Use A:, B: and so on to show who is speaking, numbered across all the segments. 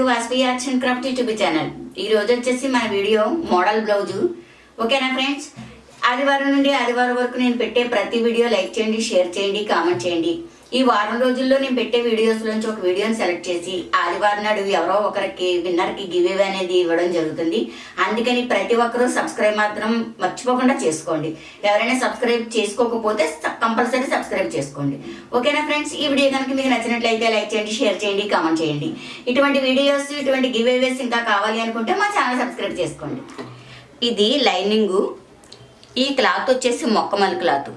A: To Vasavi-Arts&Crafts YouTube channel. ఈరోజు వచ్చేసి మన వీడియో మోడల్ బ్లౌజు. ఓకేనా ఫ్రెండ్స్? ఆదివారం నుండి ఆదివారం వరకు నేను పెట్టే ప్రతి వీడియో లైక్ చేయండి, షేర్ చేయండి, కామెంట్ చేయండి. ఈ వారం రోజుల్లో నేను పెట్టే వీడియోస్లోంచి ఒక వీడియోని సెలెక్ట్ చేసి ఆదివారం నాడు ఎవరో ఒకరికి విన్నర్కి గివ్ అవే అనేది ఇవ్వడం జరుగుతుంది. అందుకని ప్రతి ఒక్కరూ సబ్స్క్రైబ్ మాత్రం మర్చిపోకుండా చేసుకోండి. ఎవరైనా సబ్స్క్రైబ్ చేసుకోకపోతే కంపల్సరీ సబ్స్క్రైబ్ చేసుకోండి. ఓకేనా ఫ్రెండ్స్? ఈ వీడియో కనుక మీకు నచ్చినట్లయితే లైక్ చేయండి, షేర్ చేయండి, కామెంట్ చేయండి. ఇటువంటి వీడియోస్, ఇటువంటి గివ్ అవేస్ ఇంకా కావాలి అనుకుంటే మా ఛానల్ సబ్స్క్రైబ్ చేసుకోండి. ఇది లైనింగు. ఈ క్లాత్ వచ్చేసి మొక్కమల్లి క్లాత్.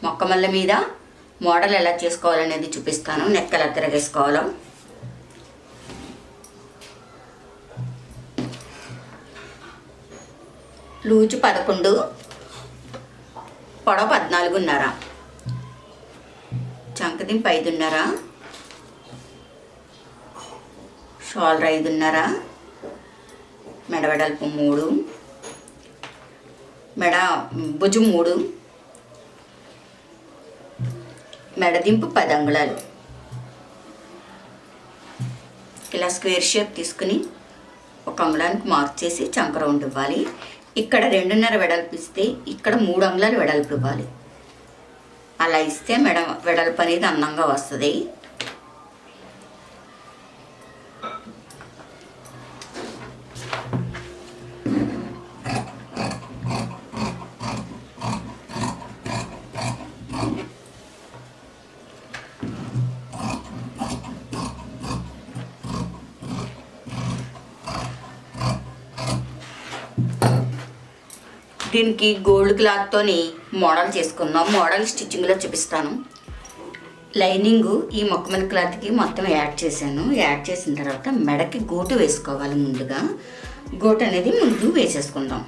A: మొక్కమల్ల మీద మోడల్ ఎలా చేసుకోవాలనేది చూపిస్తాను. నెక్ ఎలా తిరగేసుకోవాలో. లూజు 11, పొడవు 14.5, చంకదింపు 5.5, షోల్డర్ 5.5, మెడవెడల్పు 3, మెడ భుజం 3, మెడదింపు 10 అంగుళాలు. ఇలా స్క్వేర్ షేప్ తీసుకుని 1 అంగుళానికి మార్క్ చేసి చంక రౌండ్ ఇవ్వాలి. ఇక్కడ 2.5 వెడల్పు ఇస్తే ఇక్కడ 3 అంగుళాలు వెడల్పు ఇవ్వాలి. అలా ఇస్తే వెడల్పు అనేది అందంగా వస్తుంది. దీనికి గోల్డ్ క్లాత్తోని మోడల్ చేసుకుందాం. మోడల్ స్టిచ్చింగ్లో చూపిస్తాను. లైనింగు ఈ మొక్కమల్లి క్లాత్కి మొత్తం యాడ్ చేశాను. యాడ్ చేసిన తర్వాత మెడకి గోటు వేసుకోవాలి. ముందుగా గోటు అనేది ముందు వేసేసుకుందాం.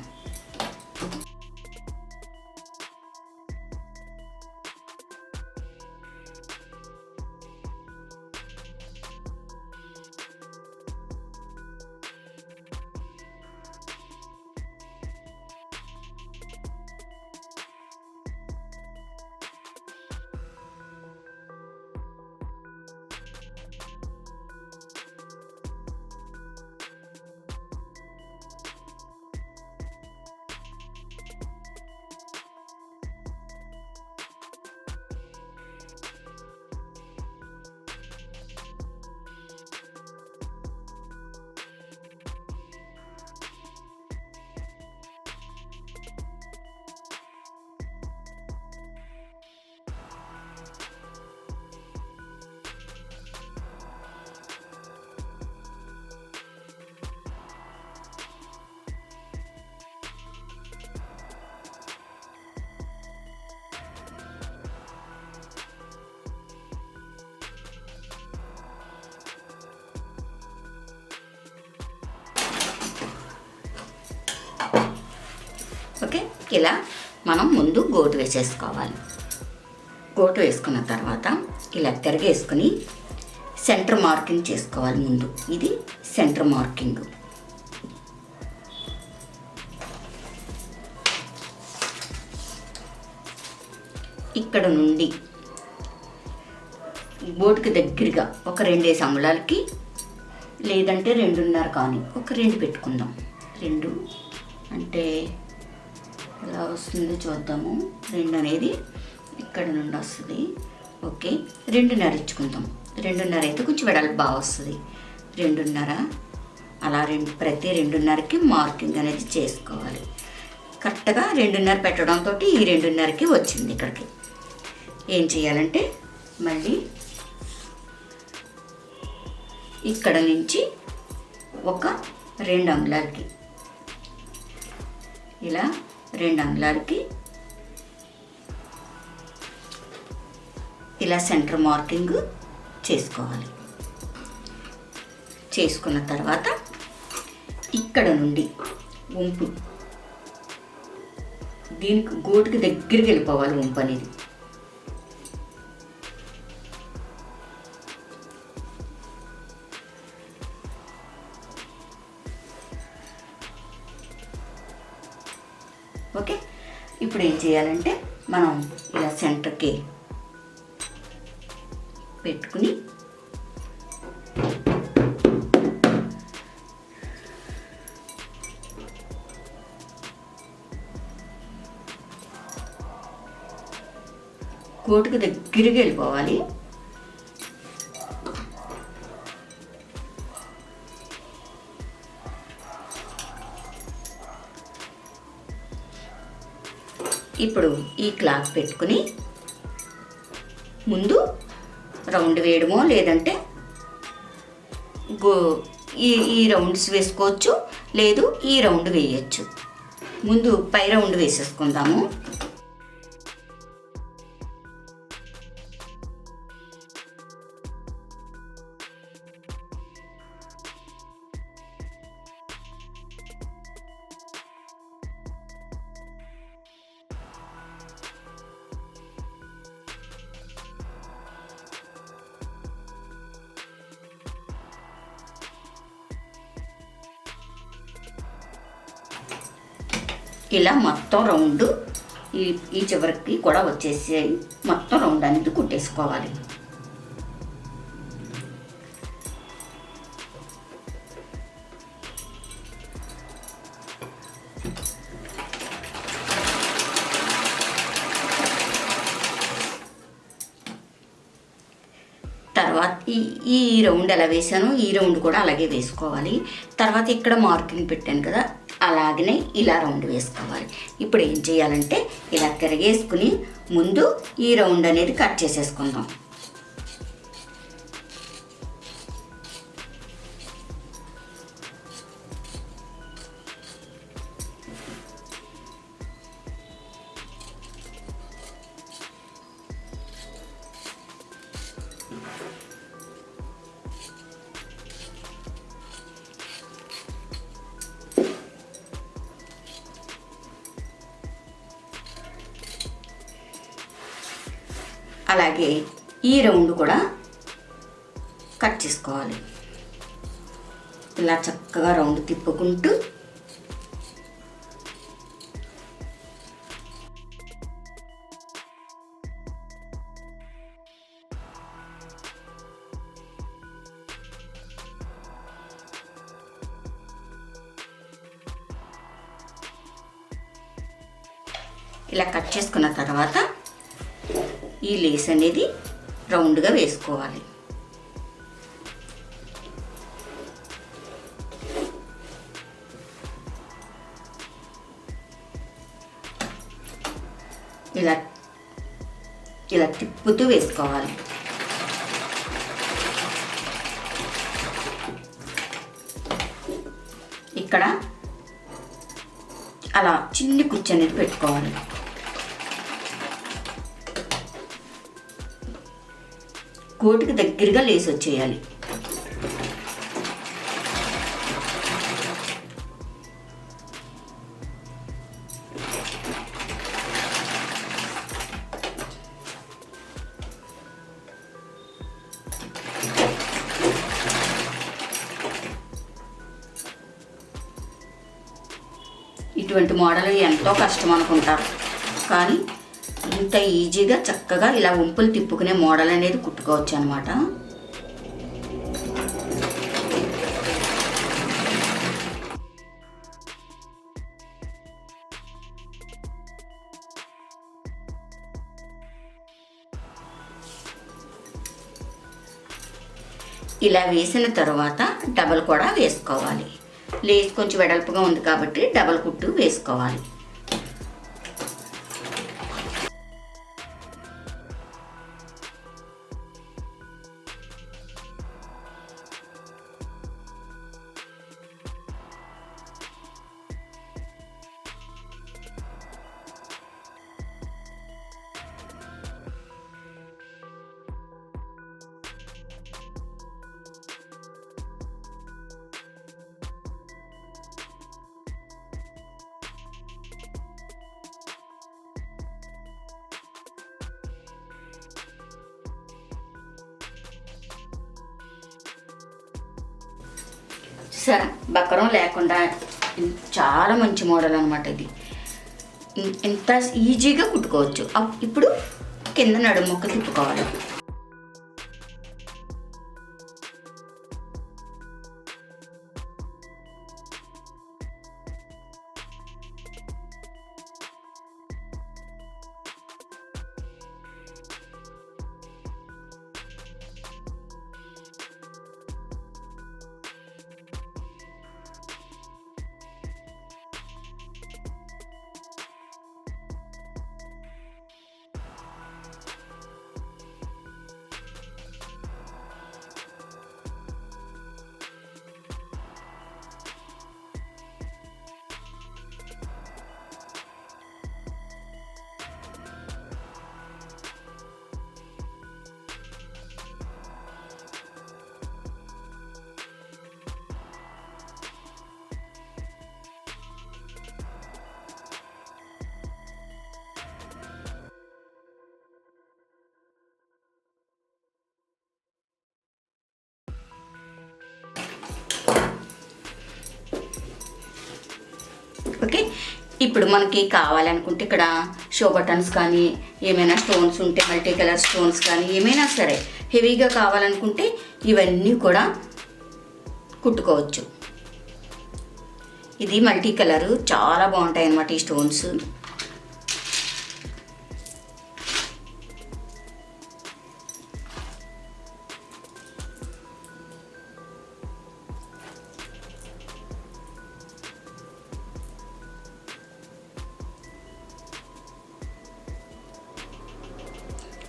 A: ఓకే, ఇలా మనం ముందు గోటు వేసేసుకోవాలి. గోటు వేసుకున్న తర్వాత ఇలా తిరగేసుకుని సెంటర్ మార్కింగ్ చేసుకోవాలి. ముందు ఇది సెంటర్ మార్కింగ్. ఇక్కడ నుండి బోటుకి దగ్గరగా ఒక 2 అంగుళాలకి, లేదంటే 2.5 కానీ ఒక 2 పెట్టుకుందాం. 2 అంటే ఎలా వస్తుందో చూద్దాము. 2 అనేది ఇక్కడ నుండి వస్తుంది. ఓకే, 2.5 ఇచ్చుకుందాం. 2.5 అయితే కొంచెం వెడల్పు బాగా వస్తుంది. 2.5 అలా ప్రతి 2.5కి మార్కింగ్ అనేది చేసుకోవాలి. కరెక్ట్గా 2.5 పెట్టడంతో ఈ 2.5కి వచ్చింది. ఇక్కడికి ఏం చేయాలంటే మళ్ళీ ఇక్కడ నుంచి ఒక 2 అంగుళాలకి, ఇలా 2 అంగుళాలకి ఇలా సెంటర్ మార్కింగ్ చేసుకోవాలి. చేసుకున్న తర్వాత ఇక్కడ నుండి వంపు దీనికి గోటుకి దగ్గరికి వెళ్ళిపోవాలి. వంపు అనేది ఓకే. ఇప్పుడు ఏం చేయాలంటే మనం ఇలా సెంటర్కి పెట్టుకుని కోటుకు దగ్గరికి వెళ్ళిపోవాలి. ఇప్పుడు ఈ క్లాత్ పెట్టుకుని ముందు రౌండ్ వేయడమో లేదంటే ఈ రౌండ్స్ వేసుకోవచ్చు, లేదు ఈ రౌండ్ వేయచ్చు. ముందు పై రౌండ్ వేసేసుకుందాము. ఇలా మొత్తం రౌండ్ ఈ చివరికి కూడా వచ్చేసి మొత్తం రౌండ్ అనేది కుట్టేసుకోవాలి. తర్వాత ఈ రౌండ్ ఎలా వేసానో ఈ రౌండ్ కూడా అలాగే వేసుకోవాలి. తర్వాత ఇక్కడ మార్కింగ్ పెట్టాను కదా, అలాగనే ఇలా రౌండ్ వేసుకోవాలి. ఇప్పుడు ఏం చేయాలంటే ఇలా తిరగేసుకుని ముందు ఈ రౌండ్ అనేది కట్ చేసేసుకుందాం. అలాగే ఈ రౌండ్ కూడా కట్ చేసుకోవాలి. ఇలా చక్కగా రౌండ్ తిప్పుకుంటూ ఇలా కట్ చేసుకున్న తర్వాత ఈ లేస్ అనేది రౌండ్గా వేసుకోవాలి. ఇలా ఇలా తిప్పుతూ వేసుకోవాలి. ఇక్కడ అలా చిన్ని కుచ్చు అనేది పెట్టుకోవాలి. కోటికి దగ్గరగా లేసి వచ్చేయాలి. ఇటువంటి మోడల్ ఎంతో కష్టం అనుకుంటారు, కానీ ఇంత ఈజీగా చక్కగా ఇలా వంపులు తిప్పుకునే మోడల్ అనేది కుట్టుకోవచ్చు అన్నమాట. ఇలా వేసిన తర్వాత డబల్ కూడా వేసుకోవాలి. లేస్ కొంచెం వెడల్పుగా ఉంది కాబట్టి డబల్ కుట్టు వేసుకోవాలి. సరే, బకరం లేకుండా చాలా మంచి మోడల్ అనమాట ఇది. ఇంత ఈజీగా కుట్టుకోవచ్చు. ఇప్పుడు కింద నడుము ముక్క తిప్పుకోవాలి. ఓకే, ఇప్పుడు మనకి కావాలనుకుంటే ఇక్కడ షో బటన్స్ కానీ ఏమైనా స్టోన్స్ ఉంటే మల్టీ కలర్ స్టోన్స్ కానీ ఏమైనా సరే హెవీగా కావాలనుకుంటే ఇవన్నీ కూడా కుట్టుకోవచ్చు. ఇది మల్టీ కలరు, చాలా బాగుంటాయి అన్నమాట ఈ స్టోన్స్.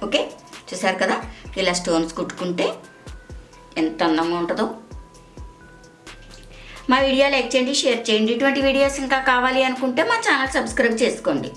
A: ఓకే, చూసారు కదా ఇలా స్టోన్స్ కుట్టుకుంటే ఎంత అందంగా ఉంటుందో. మా వీడియో లైక్ చేయండి, షేర్ చేయండి. ఇటువంటి వీడియోస్ ఇంకా కావాలి అనుకుంటే మా ఛానల్ సబ్స్క్రైబ్ చేసుకోండి.